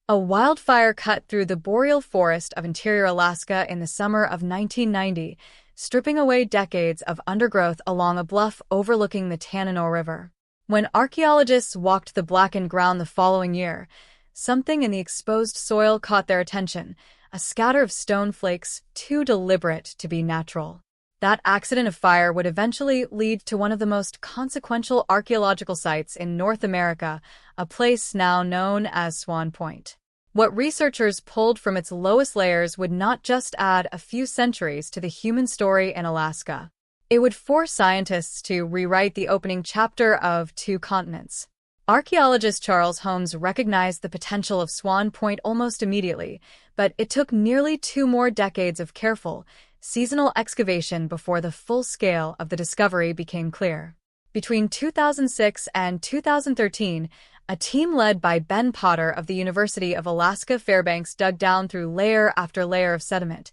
A wildfire cut through the boreal forest of interior Alaska in the summer of 1990, stripping away decades of undergrowth along a bluff overlooking the Tanana River. When archaeologists walked the blackened ground the following year, something in the exposed soil caught their attention, a scatter of stone flakes too deliberate to be natural. That accident of fire would eventually lead to one of the most consequential archaeological sites in North America, a place now known as Swan Point. What researchers pulled from its lowest layers would not just add a few centuries to the human story in Alaska. It would force scientists to rewrite the opening chapter of Two Continents. Archaeologist Charles Holmes recognized the potential of Swan Point almost immediately, but it took nearly 2 more decades of careful, seasonal excavation before the full scale of the discovery became clear. Between 2006 and 2013, a team led by Ben Potter of the University of Alaska Fairbanks dug down through layer after layer of sediment,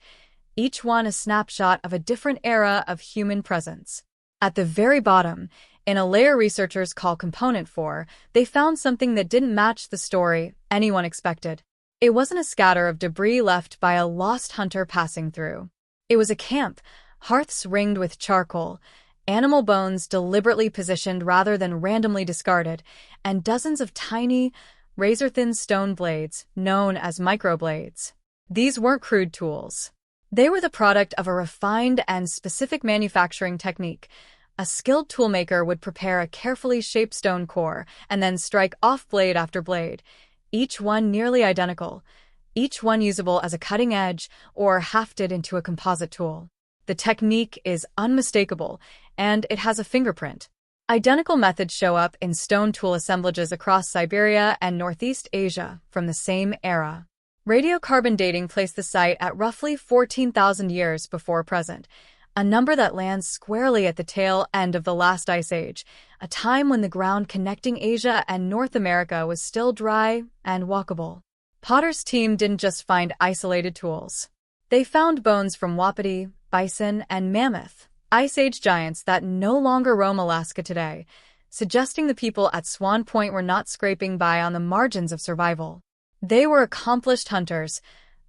each one a snapshot of a different era of human presence. At the very bottom, in a layer researchers call Component 4, they found something that didn't match the story anyone expected. It wasn't a scatter of debris left by a lost hunter passing through. It was a camp, hearths ringed with charcoal, animal bones deliberately positioned rather than randomly discarded, and dozens of tiny, razor-thin stone blades, known as microblades. These weren't crude tools. They were the product of a refined and specific manufacturing technique. A skilled toolmaker would prepare a carefully shaped stone core and then strike off blade after blade, each one nearly identical, each one usable as a cutting edge or hafted into a composite tool. The technique is unmistakable, and it has a fingerprint. Identical methods show up in stone tool assemblages across Siberia and Northeast Asia from the same era. Radiocarbon dating placed the site at roughly 14,000 years before present, a number that lands squarely at the tail end of the last ice age, a time when the ground connecting Asia and North America was still dry and walkable. Potter's team didn't just find isolated tools. They found bones from wapiti, bison, and mammoth, ice age giants that no longer roam Alaska today, suggesting the people at Swan Point were not scraping by on the margins of survival. They were accomplished hunters,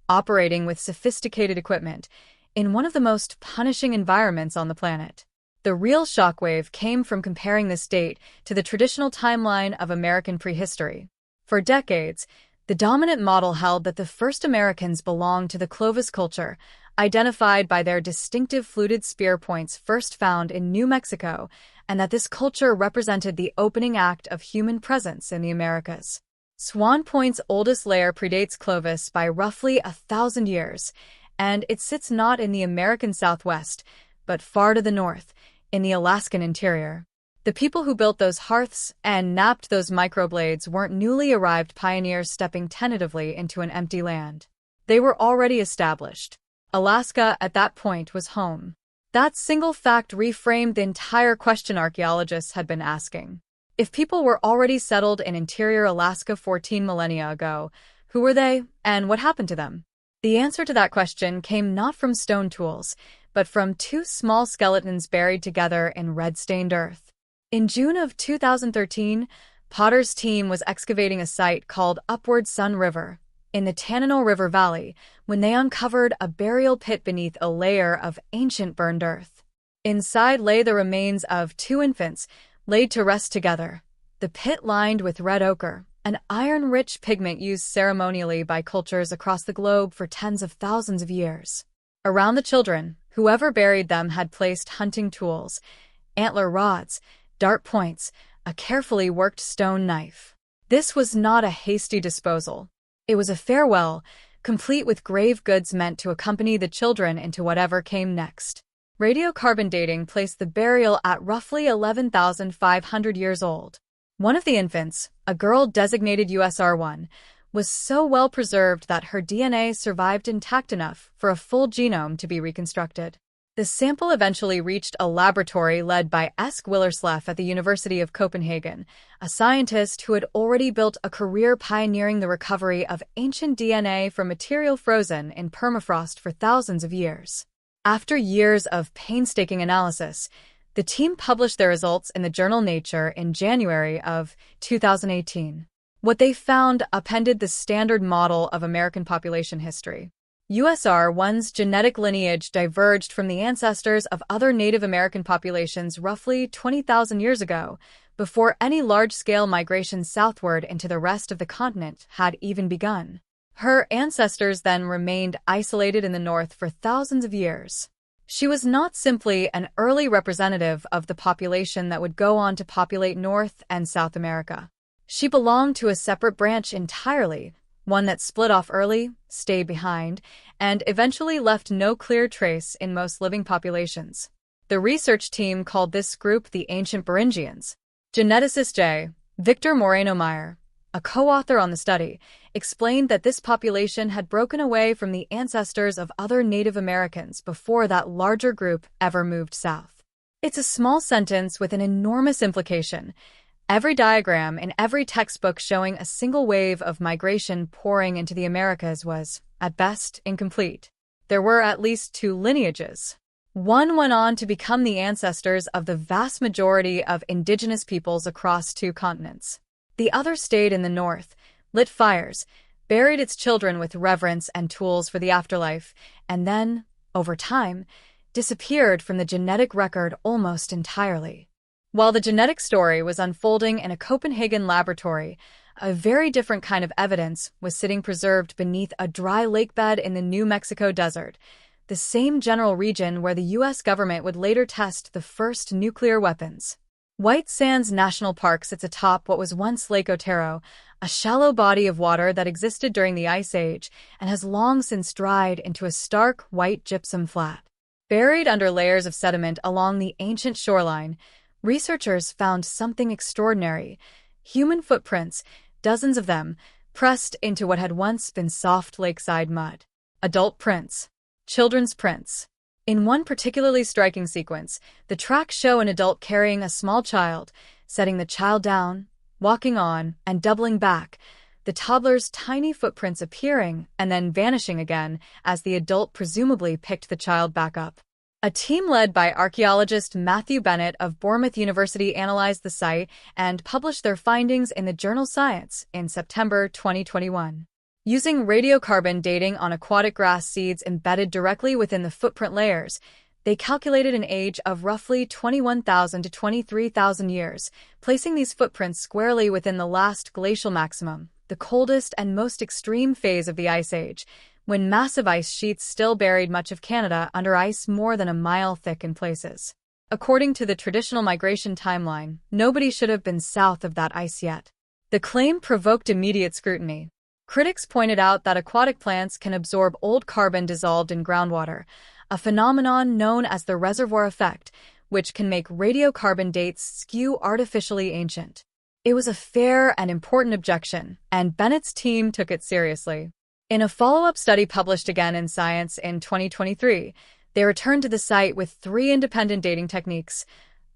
operating with sophisticated equipment, in one of the most punishing environments on the planet. The real shockwave came from comparing this date to the traditional timeline of American prehistory. For decades, the dominant model held that the first Americans belonged to the Clovis culture, identified by their distinctive fluted spear points first found in New Mexico, and that this culture represented the opening act of human presence in the Americas. Swan Point's oldest layer predates Clovis by roughly 1,000 years, and it sits not in the American Southwest, but far to the north, in the Alaskan interior. The people who built those hearths and knapped those microblades weren't newly arrived pioneers stepping tentatively into an empty land. They were already established. Alaska, at that point, was home. That single fact reframed the entire question archaeologists had been asking. If people were already settled in interior Alaska 14 millennia ago, who were they, and what happened to them? The answer to that question came not from stone tools, but from 2 small skeletons buried together in red-stained earth. In June of 2013, Potter's team was excavating a site called Upward Sun River, in the Tanana River Valley, when they uncovered a burial pit beneath a layer of ancient burned earth. Inside lay the remains of 2 infants, laid to rest together, the pit lined with red ochre, an iron-rich pigment used ceremonially by cultures across the globe for tens of thousands of years. Around the children, whoever buried them had placed hunting tools, antler rods, dart points, a carefully worked stone knife. This was not a hasty disposal. It was a farewell, complete with grave goods meant to accompany the children into whatever came next. Radiocarbon dating placed the burial at roughly 11,500 years old. One of the infants, a girl designated USR1, was so well preserved that her DNA survived intact enough for a full genome to be reconstructed. The sample eventually reached a laboratory led by Eske Willerslev at the University of Copenhagen, a scientist who had already built a career pioneering the recovery of ancient DNA from material frozen in permafrost for thousands of years. After years of painstaking analysis, the team published their results in the journal Nature in January of 2018. What they found upended the standard model of American population history. USR1's genetic lineage diverged from the ancestors of other Native American populations roughly 20,000 years ago, before any large-scale migration southward into the rest of the continent had even begun. Her ancestors then remained isolated in the north for thousands of years. She was not simply an early representative of the population that would go on to populate North and South America. She belonged to a separate branch entirely, one that split off early, stayed behind, and eventually left no clear trace in most living populations. The research team called this group the ancient Beringians. Geneticist J. Victor Moreno Meyer, a co-author on the study, explained that this population had broken away from the ancestors of other Native Americans before that larger group ever moved south. It's a small sentence with an enormous implication. Every diagram in every textbook showing a single wave of migration pouring into the Americas was, at best, incomplete. There were at least two lineages. One went on to become the ancestors of the vast majority of indigenous peoples across two continents. The other stayed in the north, lit fires, buried its children with reverence and tools for the afterlife, and then, over time, disappeared from the genetic record almost entirely. While the genetic story was unfolding in a Copenhagen laboratory, a very different kind of evidence was sitting preserved beneath a dry lakebed in the New Mexico desert, the same general region where the U.S. government would later test the first nuclear weapons. White Sands National Park sits atop what was once Lake Otero, a shallow body of water that existed during the Ice Age and has long since dried into a stark white gypsum flat. Buried under layers of sediment along the ancient shoreline, researchers found something extraordinary: human footprints, dozens of them, pressed into what had once been soft lakeside mud. Adult prints. Children's prints. In one particularly striking sequence, the tracks show an adult carrying a small child, setting the child down, walking on, and doubling back, the toddler's tiny footprints appearing and then vanishing again as the adult presumably picked the child back up. A team led by archaeologist Matthew Bennett of Bournemouth University analyzed the site and published their findings in the journal Science in September 2021. Using radiocarbon dating on aquatic grass seeds embedded directly within the footprint layers, they calculated an age of roughly 21,000 to 23,000 years, placing these footprints squarely within the last glacial maximum, the coldest and most extreme phase of the Ice Age, when massive ice sheets still buried much of Canada under ice more than a mile thick in places. According to the traditional migration timeline, nobody should have been south of that ice yet. The claim provoked immediate scrutiny. Critics pointed out that aquatic plants can absorb old carbon dissolved in groundwater, a phenomenon known as the reservoir effect, which can make radiocarbon dates skew artificially ancient. It was a fair and important objection, and Bennett's team took it seriously. In a follow-up study published again in Science in 2023, they returned to the site with 3 independent dating techniques: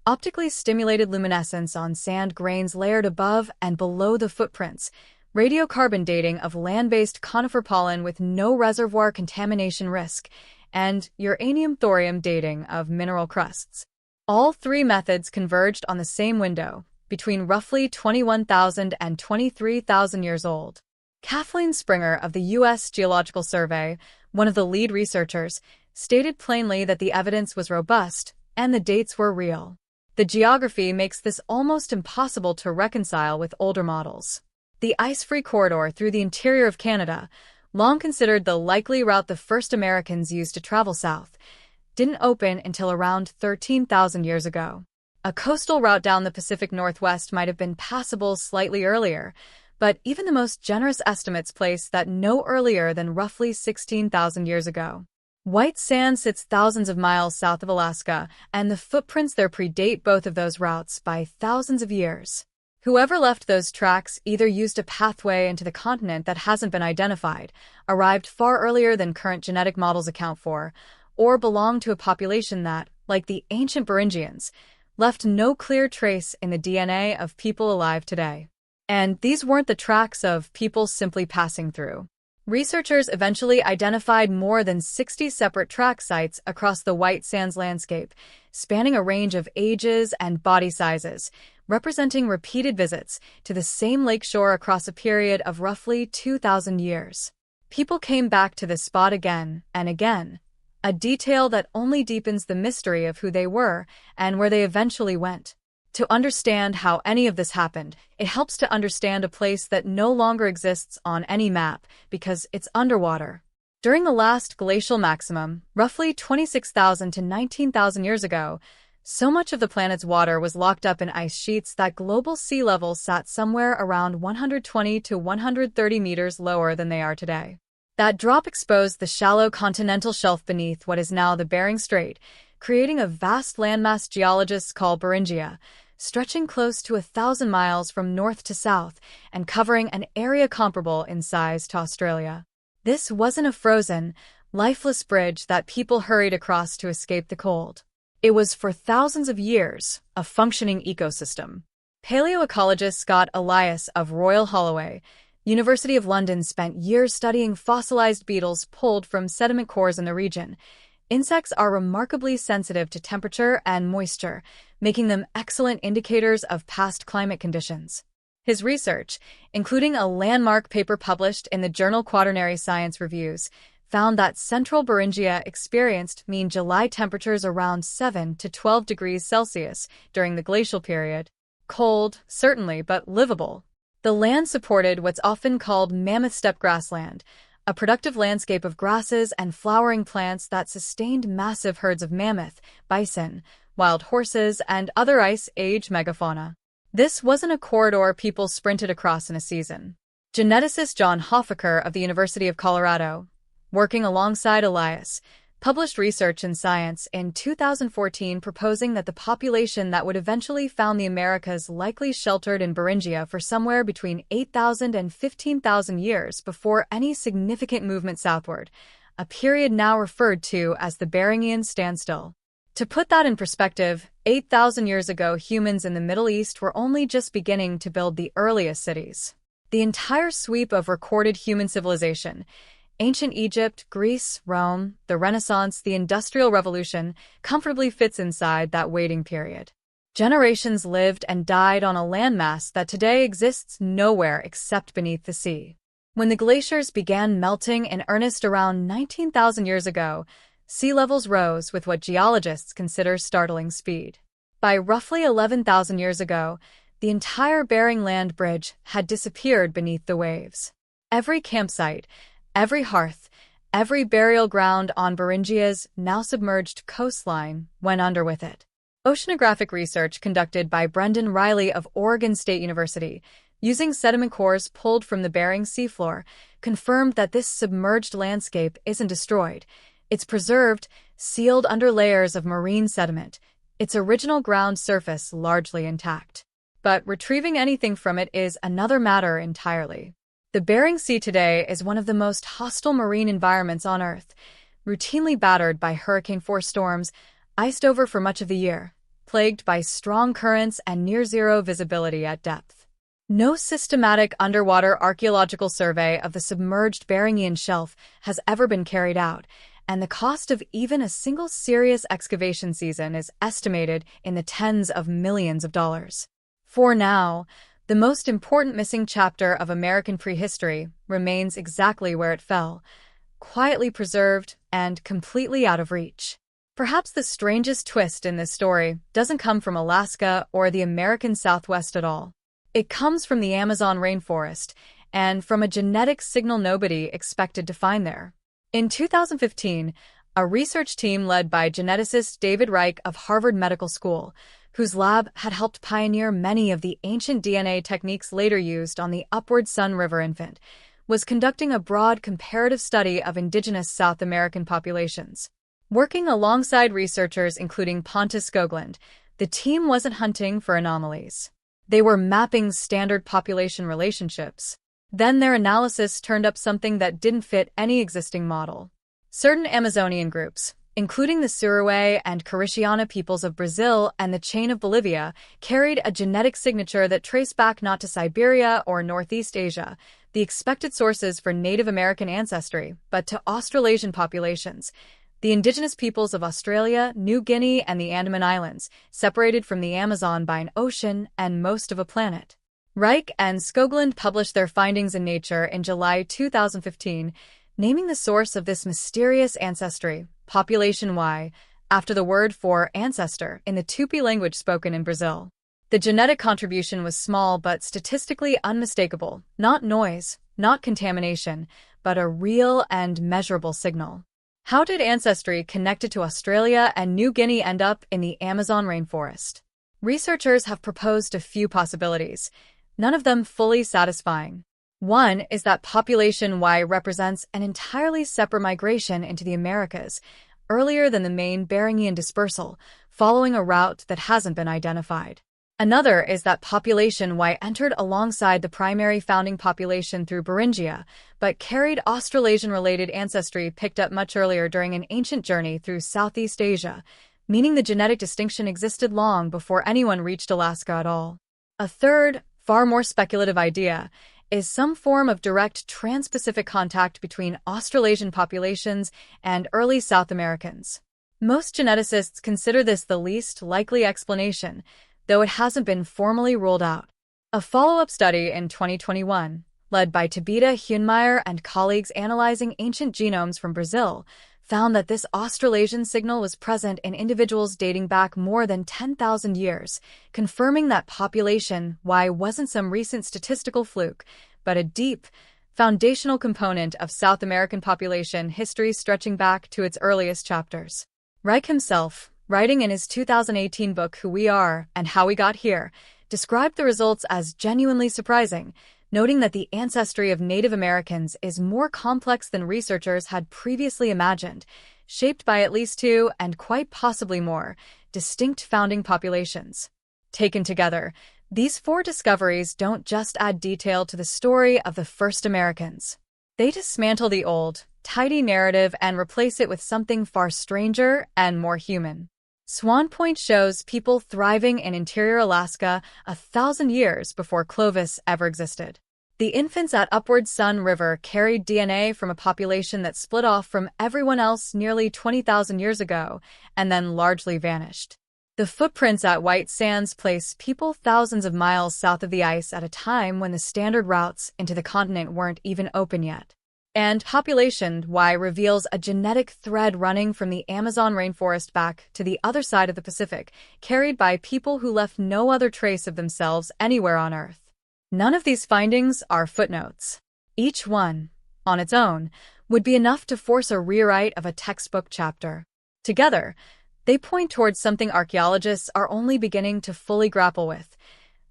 optically stimulated luminescence on sand grains layered above and below the footprints, radiocarbon dating of land-based conifer pollen with no reservoir contamination risk, and uranium-thorium dating of mineral crusts. All 3 methods converged on the same window, between roughly 21,000 and 23,000 years old. Kathleen Springer of the U.S. Geological Survey, one of the lead researchers, stated plainly that the evidence was robust and the dates were real. The geography makes this almost impossible to reconcile with older models. The ice-free corridor through the interior of Canada, long considered the likely route the first Americans used to travel south, didn't open until around 13,000 years ago. A coastal route down the Pacific Northwest might have been passable slightly earlier, but even the most generous estimates place that no earlier than roughly 16,000 years ago. White Sands sits thousands of miles south of Alaska, and the footprints there predate both of those routes by thousands of years. Whoever left those tracks either used a pathway into the continent that hasn't been identified, arrived far earlier than current genetic models account for, or belonged to a population that, like the ancient Beringians, left no clear trace in the DNA of people alive today. And these weren't the tracks of people simply passing through. Researchers eventually identified more than 60 separate track sites across the White Sands landscape, spanning a range of ages and body sizes, representing repeated visits to the same lakeshore across a period of roughly 2,000 years. People came back to this spot again and again, a detail that only deepens the mystery of who they were and where they eventually went. To understand how any of this happened, it helps to understand a place that no longer exists on any map because it's underwater. During the last glacial maximum, roughly 26,000 to 19,000 years ago, so much of the planet's water was locked up in ice sheets that global sea levels sat somewhere around 120 to 130 meters lower than they are today. That drop exposed the shallow continental shelf beneath what is now the Bering Strait, creating a vast landmass geologists call Beringia, stretching close to 1,000 miles from north to south and covering an area comparable in size to Australia. This wasn't a frozen, lifeless bridge that people hurried across to escape the cold. It was, for thousands of years, a functioning ecosystem. Paleoecologist Scott Elias of Royal Holloway, University of London, spent years studying fossilized beetles pulled from sediment cores in the region. Insects are remarkably sensitive to temperature and moisture, making them excellent indicators of past climate conditions. His research, including a landmark paper published in the journal Quaternary Science Reviews, found that central Beringia experienced mean July temperatures around 7 to 12 degrees Celsius during the glacial period. Cold, certainly, but livable. The land supported what's often called mammoth steppe grassland, a productive landscape of grasses and flowering plants that sustained massive herds of mammoth, bison, wild horses, and other ice-age megafauna. This wasn't a corridor people sprinted across in a season. Geneticist John Hoffaker of the University of Colorado, working alongside Elias, published research in Science in 2014 proposing that the population that would eventually found the Americas likely sheltered in Beringia for somewhere between 8,000 and 15,000 years before any significant movement southward, a period now referred to as the Beringian standstill. To put that in perspective, 8,000 years ago, humans in the Middle East were only just beginning to build the earliest cities. The entire sweep of recorded human civilization, ancient Egypt, Greece, Rome, the Renaissance, the Industrial Revolution, comfortably fits inside that waiting period. Generations lived and died on a landmass that today exists nowhere except beneath the sea. When the glaciers began melting in earnest around 19,000 years ago, sea levels rose with what geologists consider startling speed. By roughly 11,000 years ago, the entire Bering Land Bridge had disappeared beneath the waves. Every campsite, every hearth, every burial ground on Beringia's now submerged coastline went under with it. Oceanographic research conducted by Brendan Riley of Oregon State University, using sediment cores pulled from the Bering seafloor, confirmed that this submerged landscape isn't destroyed. It's preserved, sealed under layers of marine sediment, its original ground surface largely intact. But retrieving anything from it is another matter entirely. The Bering Sea today is one of the most hostile marine environments on Earth, routinely battered by hurricane-force storms, iced over for much of the year, plagued by strong currents and near-zero visibility at depth. No systematic underwater archaeological survey of the submerged Beringian shelf has ever been carried out, and the cost of even a single serious excavation season is estimated in the tens of millions of dollars. For now, the most important missing chapter of American prehistory remains exactly where it fell, quietly preserved and completely out of reach. Perhaps the strangest twist in this story doesn't come from Alaska or the American Southwest at all. It comes from the Amazon rainforest and from a genetic signal nobody expected to find there. In 2015, a research team led by geneticist David Reich of Harvard Medical School, whose lab had helped pioneer many of the ancient DNA techniques later used on the Upward Sun River infant, was conducting a broad comparative study of indigenous South American populations. Working alongside researchers including Pontus Skoglund, the team wasn't hunting for anomalies. They were mapping standard population relationships. Then their analysis turned up something that didn't fit any existing model. Certain Amazonian groups, including the Suruwe and Cariciana peoples of Brazil and the chain of Bolivia, carried a genetic signature that traced back not to Siberia or Northeast Asia, the expected sources for Native American ancestry, but to Australasian populations. the indigenous peoples of Australia, New Guinea, and the Andaman Islands, separated from the Amazon by an ocean and most of a planet. Reich and Skoglund published their findings in Nature in July 2015, naming the source of this mysterious ancestry, Population Y, after the word for ancestor in the Tupi language spoken in Brazil. The genetic contribution was small but statistically unmistakable, not noise, not contamination, but a real and measurable signal. How did ancestry connected to Australia and New Guinea end up in the Amazon rainforest? Researchers have proposed a few possibilities, none of them fully satisfying. One is that Population Y represents an entirely separate migration into the Americas, earlier than the main Beringian dispersal, following a route that hasn't been identified. Another is that Population Y entered alongside the primary founding population through Beringia, but carried Australasian-related ancestry picked up much earlier during an ancient journey through Southeast Asia, meaning the genetic distinction existed long before anyone reached Alaska at all. A third, far more speculative idea is some form of direct trans-Pacific contact between Australasian populations and early South Americans. Most geneticists consider this the least likely explanation, though it hasn't been formally ruled out. A follow-up study in 2021, led by Tabita Huenmeyer and colleagues analyzing ancient genomes from Brazil, found that this Australasian signal was present in individuals dating back more than 10,000 years, confirming that Population Y wasn't some recent statistical fluke, but a deep, foundational component of South American population history stretching back to its earliest chapters. Reich himself, writing in his 2018 book Who We Are and How We Got Here, described the results as genuinely surprising, noting that the ancestry of Native Americans is more complex than researchers had previously imagined, shaped by at least two, and quite possibly more, distinct founding populations. Taken together, these four discoveries don't just add detail to the story of the first Americans. They dismantle the old, tidy narrative and replace it with something far stranger and more human. Swan Point shows people thriving in interior Alaska 1,000 years before Clovis ever existed. The infants at Upward Sun River carried DNA from a population that split off from everyone else nearly 20,000 years ago and then largely vanished. The footprints at White Sands place people thousands of miles south of the ice at a time when the standard routes into the continent weren't even open yet. And Population Y reveals a genetic thread running from the Amazon rainforest back to the other side of the Pacific, carried by people who left no other trace of themselves anywhere on Earth. None of these findings are footnotes. Each one, on its own, would be enough to force a rewrite of a textbook chapter. Together, they point towards something archaeologists are only beginning to fully grapple with.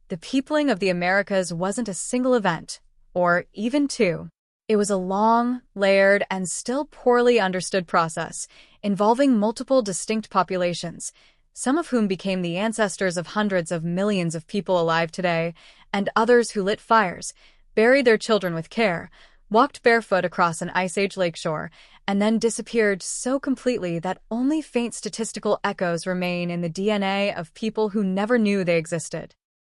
The peopling of the Americas wasn't a single event, or even two. It was a long, layered, and still poorly understood process, involving multiple distinct populations, some of whom became the ancestors of hundreds of millions of people alive today, and others who lit fires, buried their children with care, walked barefoot across an Ice Age lakeshore, and then disappeared so completely that only faint statistical echoes remain in the DNA of people who never knew they existed.